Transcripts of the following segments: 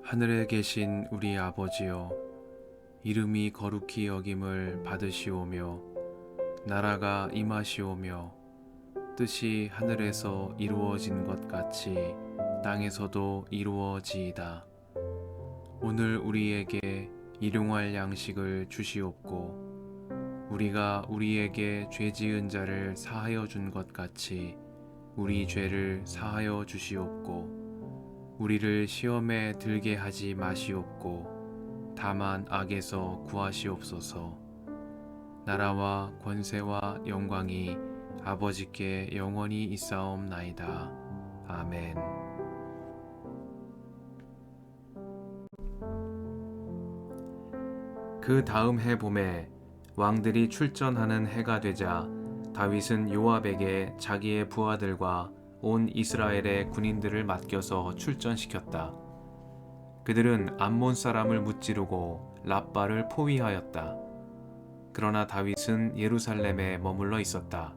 하늘에 계신 우리 아버지여, 이름이 거룩히 여김을 받으시오며 나라가 임하시오며 뜻이 하늘에서 이루어진 것 같이 땅에서도 이루어지이다. 오늘 우리에게 일용할 양식을 주시옵고 우리가 우리에게 죄 지은 자를 사하여 준 것 같이 우리 죄를 사하여 주시옵고 우리를 시험에 들게 하지 마시옵고 다만 악에서 구하시옵소서. 나라와 권세와 영광이 아버지께 영원히 있사옵나이다. 아멘. 그 다음 해 봄에 왕들이 출전하는 해가 되자 다윗은 요압에게 자기의 부하들과 온 이스라엘의 군인들을 맡겨서 출전시켰다. 그들은 암몬 사람을 무찌르고 랍바를 포위하였다. 그러나 다윗은 예루살렘에 머물러 있었다.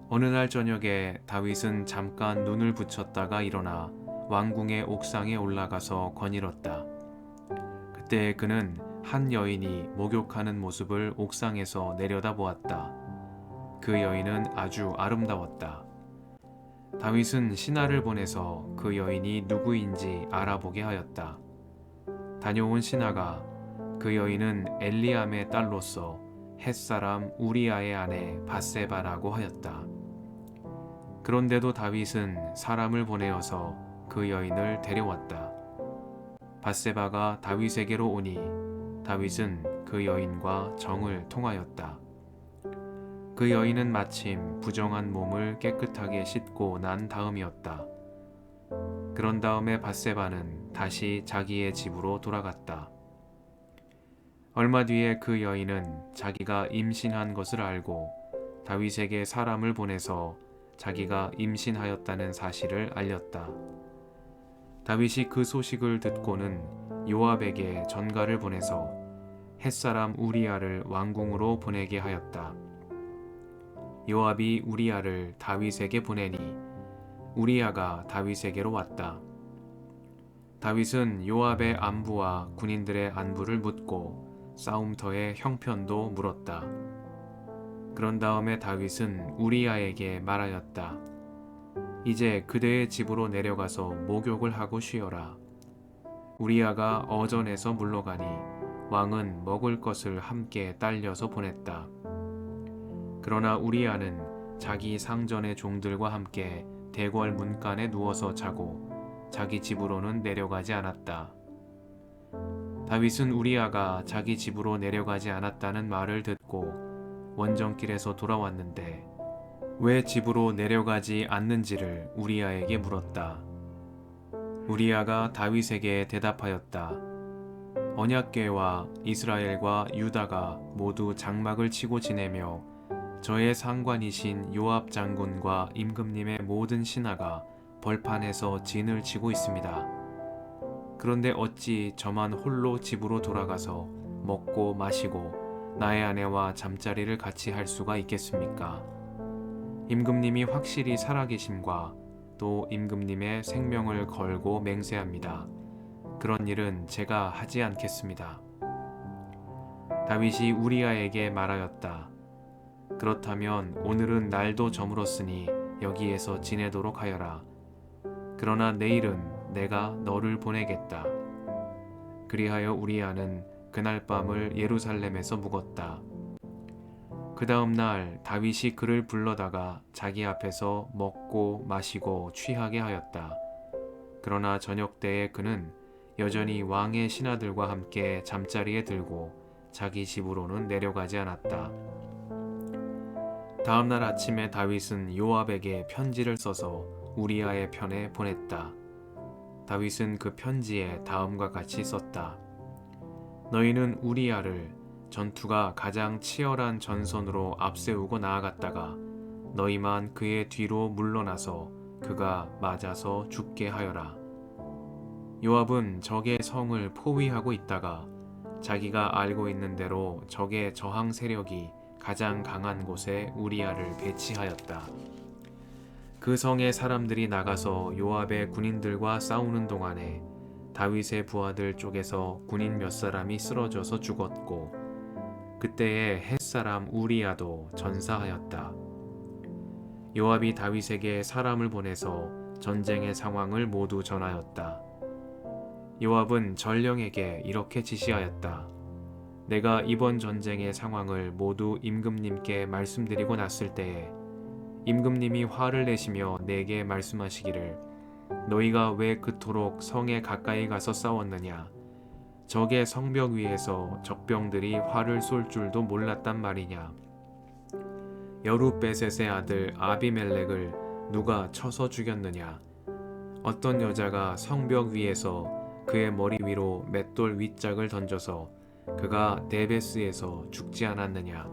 어느 날 저녁에 다윗은 잠깐 눈을 붙였다가 일어나 왕궁의 옥상에 올라가서 거닐었다. 그때 그는 한 여인이 목욕하는 모습을 옥상에서 내려다보았다. 그 여인은 아주 아름다웠다. 다윗은 신하를 보내서 그 여인이 누구인지 알아보게 하였다. 다녀온 신하가 그 여인은 엘리암의 딸로서 햇사람 우리아의 아내 밧세바라고 하였다. 그런데도 다윗은 사람을 보내어서 그 여인을 데려왔다. 밧세바가 다윗에게로 오니 다윗은 그 여인과 정을 통하였다. 그 여인은 마침 부정한 몸을 깨끗하게 씻고 난 다음이었다. 그런 다음에 밧세바는 다시 자기의 집으로 돌아갔다. 얼마 뒤에 그 여인은 자기가 임신한 것을 알고 다윗에게 사람을 보내서 자기가 임신하였다는 사실을 알렸다. 다윗이 그 소식을 듣고는 요압에게 전가를 보내서 햇사람 우리아를 왕궁으로 보내게 하였다. 요압이 우리아를 다윗에게 보내니 우리아가 다윗에게로 왔다. 다윗은 요압의 안부와 군인들의 안부를 묻고 싸움터의 형편도 물었다. 그런 다음에 다윗은 우리아에게 말하였다. 이제 그대의 집으로 내려가서 목욕을 하고 쉬어라. 우리아가 어전에서 물러가니 왕은 먹을 것을 함께 딸려서 보냈다. 그러나 우리아는 자기 상전의 종들과 함께 대궐 문간에 누워서 자고 자기 집으로는 내려가지 않았다. 다윗은 우리아가 자기 집으로 내려가지 않았다는 말을 듣고 원정길에서 돌아왔는데 왜 집으로 내려가지 않는지를 우리아에게 물었다. 우리아가 다윗에게 대답하였다. 언약궤와 이스라엘과 유다가 모두 장막을 치고 지내며 저의 상관이신 요압 장군과 임금님의 모든 신하가 벌판에서 진을 치고 있습니다. 그런데 어찌 저만 홀로 집으로 돌아가서 먹고 마시고 나의 아내와 잠자리를 같이 할 수가 있겠습니까? 임금님이 확실히 살아계심과 또 임금님의 생명을 걸고 맹세합니다. 그런 일은 제가 하지 않겠습니다. 다윗이 우리아에게 말하였다. 그렇다면 오늘은 날도 저물었으니 여기에서 지내도록 하여라. 그러나 내일은 내가 너를 보내겠다. 그리하여 우리아는 그날 밤을 예루살렘에서 묵었다. 그 다음 날 다윗이 그를 불러다가 자기 앞에서 먹고 마시고 취하게 하였다. 그러나 저녁 때에 그는 여전히 왕의 신하들과 함께 잠자리에 들고 자기 집으로는 내려가지 않았다. 다음 날 아침에 다윗은 요압에게 편지를 써서 우리아의 편에 보냈다. 다윗은 그 편지에 다음과 같이 썼다. 너희는 우리아를 전투가 가장 치열한 전선으로 앞세우고 나아갔다가 너희만 그의 뒤로 물러나서 그가 맞아서 죽게 하여라. 요압은 적의 성을 포위하고 있다가 자기가 알고 있는 대로 적의 저항 세력이 가장 강한 곳에 우리아를 배치하였다. 그 성의 사람들이 나가서 요압의 군인들과 싸우는 동안에 다윗의 부하들 쪽에서 군인 몇 사람이 쓰러져서 죽었고 그때에 햇사람 우리야도 전사하였다. 요압이 다윗에게 사람을 보내서 전쟁의 상황을 모두 전하였다. 요압은 전령에게 이렇게 지시하였다. 내가 이번 전쟁의 상황을 모두 임금님께 말씀드리고 났을 때에 임금님이 화를 내시며 내게 말씀하시기를 너희가 왜 그토록 성에 가까이 가서 싸웠느냐? 적의 성벽 위에서 적병들이 활을 쏠 줄도 몰랐단 말이냐? 여룻베셋의 아들 아비멜렉을 누가 쳐서 죽였느냐? 어떤 여자가 성벽 위에서 그의 머리 위로 맷돌 윗짝을 던져서 그가 데베스에서 죽지 않았느냐?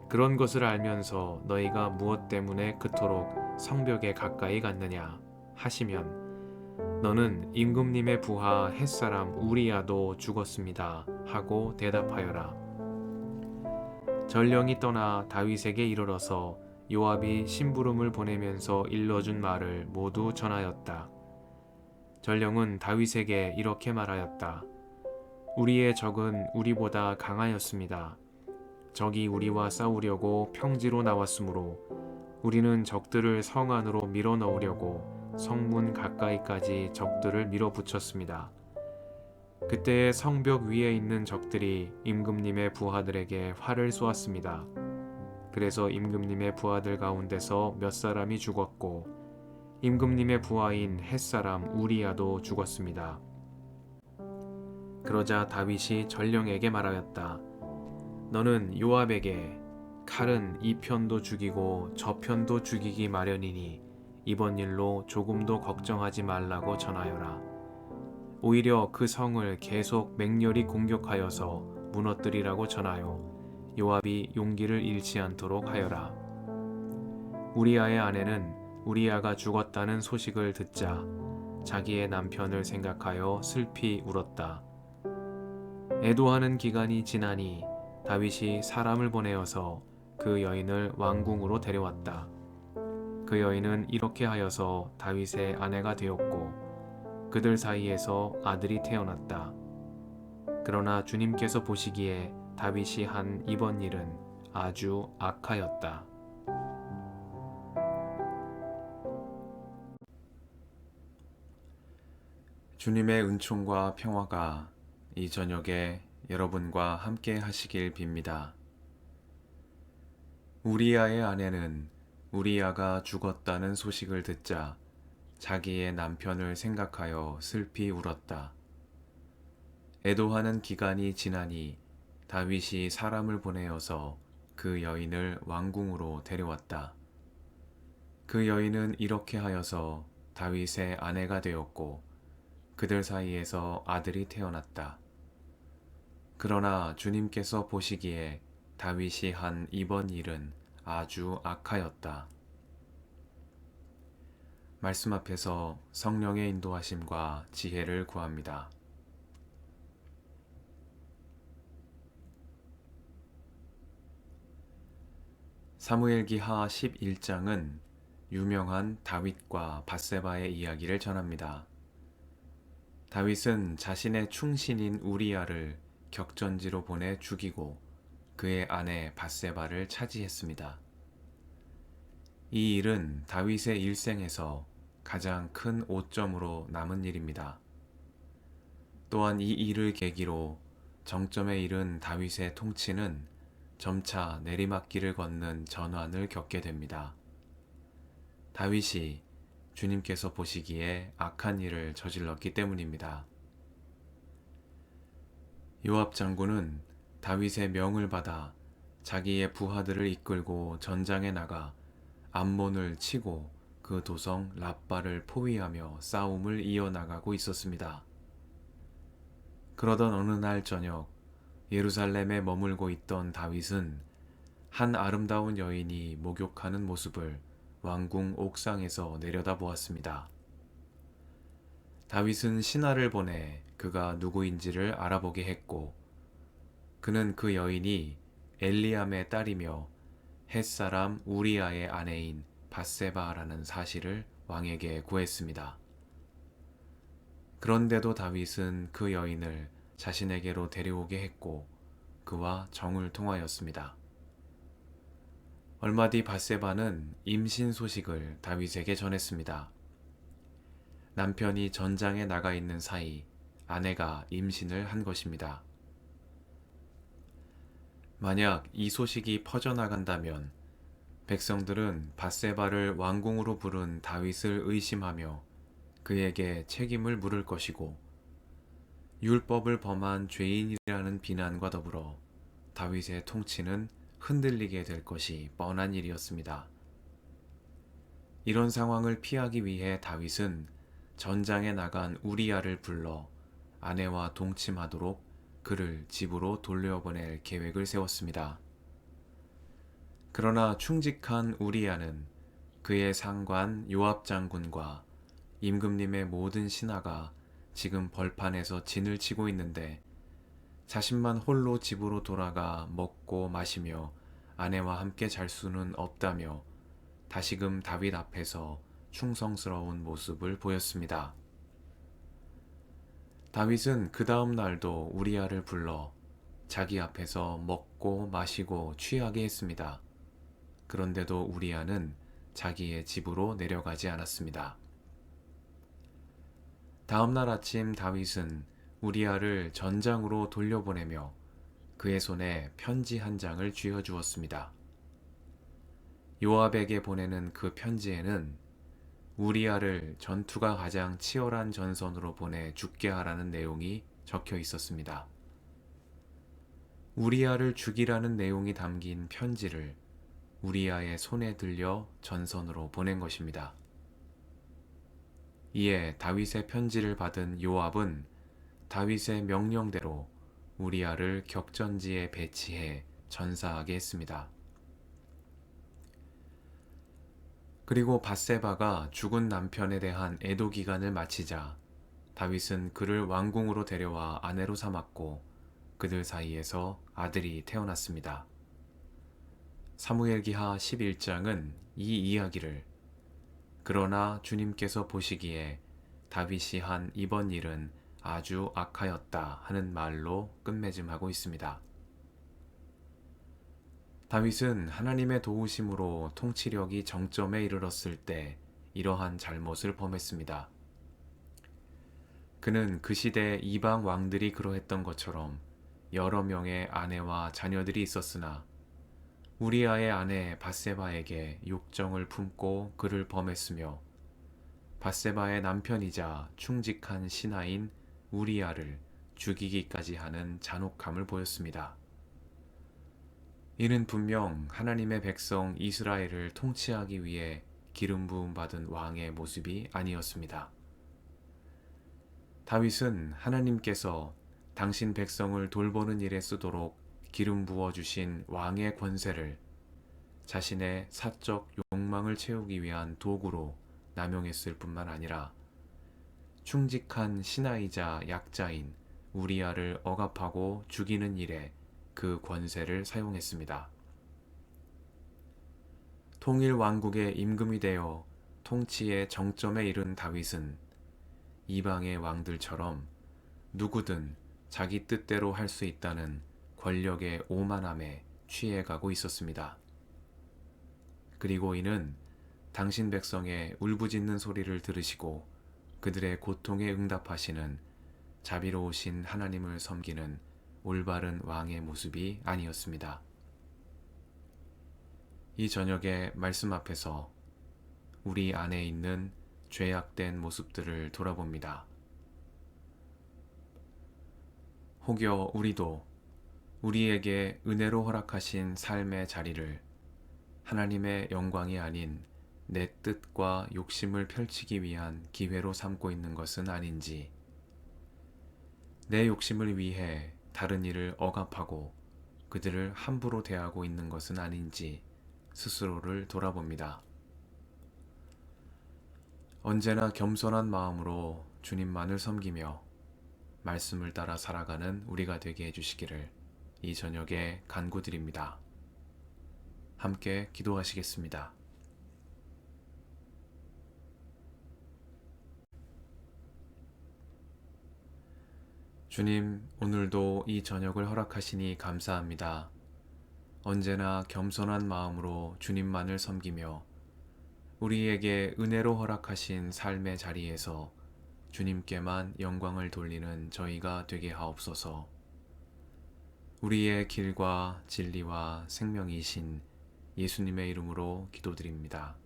그런 것을 알면서 너희가 무엇 때문에 그토록 성벽에 가까이 갔느냐? 하시면 너는 임금님의 부하 햇사람 우리야도 죽었습니다 하고 대답하여라. 전령이 떠나 다윗에게 이르러서 요압이 심부름을 보내면서 일러준 말을 모두 전하였다. 전령은 다윗에게 이렇게 말하였다. 우리의 적은 우리보다 강하였습니다. 적이 우리와 싸우려고 평지로 나왔으므로 우리는 적들을 성 안으로 밀어넣으려고 성문 가까이까지 적들을 밀어붙였습니다. 그때에 성벽 위에 있는 적들이 임금님의 부하들에게 활을 쏘았습니다. 그래서 임금님의 부하들 가운데서 몇 사람이 죽었고 임금님의 부하인 햇사람 우리야도 죽었습니다. 그러자 다윗이 전령에게 말하였다. 너는 요압에게 칼은 이 편도 죽이고 저 편도 죽이기 마련이니 이번 일로 조금도 걱정하지 말라고 전하여라. 오히려 그 성을 계속 맹렬히 공격하여서 무너뜨리라고 전하여 요압이 용기를 잃지 않도록 하여라. 우리아의 아내는 우리아가 죽었다는 소식을 듣자 자기의 남편을 생각하여 슬피 울었다. 애도하는 기간이 지나니 다윗이 사람을 보내어서 그 여인을 왕궁으로 데려왔다. 그 여인은 이렇게 하여서 다윗의 아내가 되었고 그들 사이에서 아들이 태어났다. 그러나 주님께서 보시기에 다윗이 한 이번 일은 아주 악하였다. 주님의 은총과 평화가 이 저녁에 여러분과 함께 하시길 빕니다. 우리아의 아내는 우리아가 죽었다는 소식을 듣자 자기의 남편을 생각하여 슬피 울었다. 애도하는 기간이 지나니 다윗이 사람을 보내어서 그 여인을 왕궁으로 데려왔다. 그 여인은 이렇게 하여서 다윗의 아내가 되었고 그들 사이에서 아들이 태어났다. 그러나 주님께서 보시기에 다윗이 한 이번 일은 아주 악하였다. 말씀 앞에서 성령의 인도하심과 지혜를 구합니다. 사무엘기하 11장은 유명한 다윗과 밧세바의 이야기를 전합니다. 다윗은 자신의 충신인 우리아를 격전지로 보내 죽이고 그의 아내 밧세바를 차지했습니다. 이 일은 다윗의 일생에서 가장 큰 오점으로 남은 일입니다. 또한 이 일을 계기로 정점에 이른 다윗의 통치는 점차 내리막길을 걷는 전환을 겪게 됩니다. 다윗이 주님께서 보시기에 악한 일을 저질렀기 때문입니다. 요압 장군은 다윗의 명을 받아 자기의 부하들을 이끌고 전장에 나가 암몬을 치고 그 도성 랍바를 포위하며 싸움을 이어나가고 있었습니다. 그러던 어느 날 저녁 예루살렘에 머물고 있던 다윗은 한 아름다운 여인이 목욕하는 모습을 왕궁 옥상에서 내려다보았습니다. 다윗은 신하를 보내 그가 누구인지를 알아보게 했고 그는 그 여인이 엘리암의 딸이며 햇사람 우리아의 아내인 밧세바라는 사실을 왕에게 구했습니다. 그런데도 다윗은 그 여인을 자신에게로 데려오게 했고 그와 정을 통하였습니다. 얼마 뒤 밧세바는 임신 소식을 다윗에게 전했습니다. 남편이 전장에 나가 있는 사이 아내가 임신을 한 것입니다. 만약 이 소식이 퍼져나간다면 백성들은 밧세바를 왕궁으로 부른 다윗을 의심하며 그에게 책임을 물을 것이고 율법을 범한 죄인이라는 비난과 더불어 다윗의 통치는 흔들리게 될 것이 뻔한 일이었습니다. 이런 상황을 피하기 위해 다윗은 전장에 나간 우리야를 불러 아내와 동침하도록 그를 집으로 돌려보낼 계획을 세웠습니다. 그러나 충직한 우리야는 그의 상관 요압 장군과 임금님의 모든 신하가 지금 벌판에서 진을 치고 있는데 자신만 홀로 집으로 돌아가 먹고 마시며 아내와 함께 잘 수는 없다며 다시금 다윗 앞에서 충성스러운 모습을 보였습니다. 다윗은 그 다음 날도 우리야를 불러 자기 앞에서 먹고 마시고 취하게 했습니다. 그런데도 우리야는 자기의 집으로 내려가지 않았습니다. 다음 날 아침 다윗은 우리야를 전장으로 돌려보내며 그의 손에 편지 한 장을 쥐어주었습니다. 요압에게 보내는 그 편지에는 우리야를 전투가 가장 치열한 전선으로 보내 죽게 하라는 내용이 적혀 있었습니다. 우리야를 죽이라는 내용이 담긴 편지를 우리야의 손에 들려 전선으로 보낸 것입니다. 이에 다윗의 편지를 받은 요압은 다윗의 명령대로 우리야를 격전지에 배치해 전사하게 했습니다. 그리고 밧세바가 죽은 남편에 대한 애도 기간을 마치자 다윗은 그를 왕궁으로 데려와 아내로 삼았고 그들 사이에서 아들이 태어났습니다. 사무엘기하 11장은 이 이야기를 그러나 주님께서 보시기에 다윗이 한 이번 일은 아주 악하였다 하는 말로 끝맺음하고 있습니다. 다윗은 하나님의 도우심으로 통치력이 정점에 이르렀을 때 이러한 잘못을 범했습니다. 그는 그 시대 이방 왕들이 그러했던 것처럼 여러 명의 아내와 자녀들이 있었으나 우리아의 아내 밧세바에게 욕정을 품고 그를 범했으며 밧세바의 남편이자 충직한 신하인 우리아를 죽이기까지 하는 잔혹함을 보였습니다. 이는 분명 하나님의 백성 이스라엘을 통치하기 위해 기름 부음 받은 왕의 모습이 아니었습니다. 다윗은 하나님께서 당신 백성을 돌보는 일에 쓰도록 기름 부어 주신 왕의 권세를 자신의 사적 욕망을 채우기 위한 도구로 남용했을 뿐만 아니라 충직한 신하이자 약자인 우리아를 억압하고 죽이는 일에 그 권세를 사용했습니다. 통일 왕국의 임금이 되어 통치의 정점에 이른 다윗은 이방의 왕들처럼 누구든 자기 뜻대로 할 수 있다는 권력의 오만함에 취해가고 있었습니다. 그리고 이는 당신 백성의 울부짖는 소리를 들으시고 그들의 고통에 응답하시는 자비로우신 하나님을 섬기는 올바른 왕의 모습이 아니었습니다. 이 저녁에 말씀 앞에서 우리 안에 있는 죄악된 모습들을 돌아봅니다. 혹여 우리도 우리에게 은혜로 허락하신 삶의 자리를 하나님의 영광이 아닌 내 뜻과 욕심을 펼치기 위한 기회로 삼고 있는 것은 아닌지, 내 욕심을 위해 다른 이를 억압하고 그들을 함부로 대하고 있는 것은 아닌지 스스로를 돌아봅니다. 언제나 겸손한 마음으로 주님만을 섬기며 말씀을 따라 살아가는 우리가 되게 해주시기를 이 저녁에 간구드립니다. 함께 기도하시겠습니다. 주님, 오늘도 이 저녁을 허락하시니 감사합니다. 언제나 겸손한 마음으로 주님만을 섬기며 우리에게 은혜로 허락하신 삶의 자리에서 주님께만 영광을 돌리는 저희가 되게 하옵소서. 우리의 길과 진리와 생명이신 예수님의 이름으로 기도드립니다.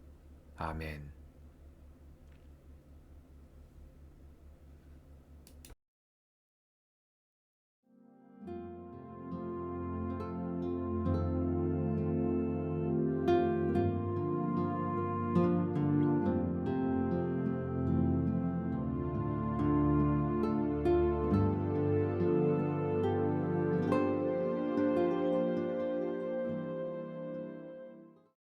아멘.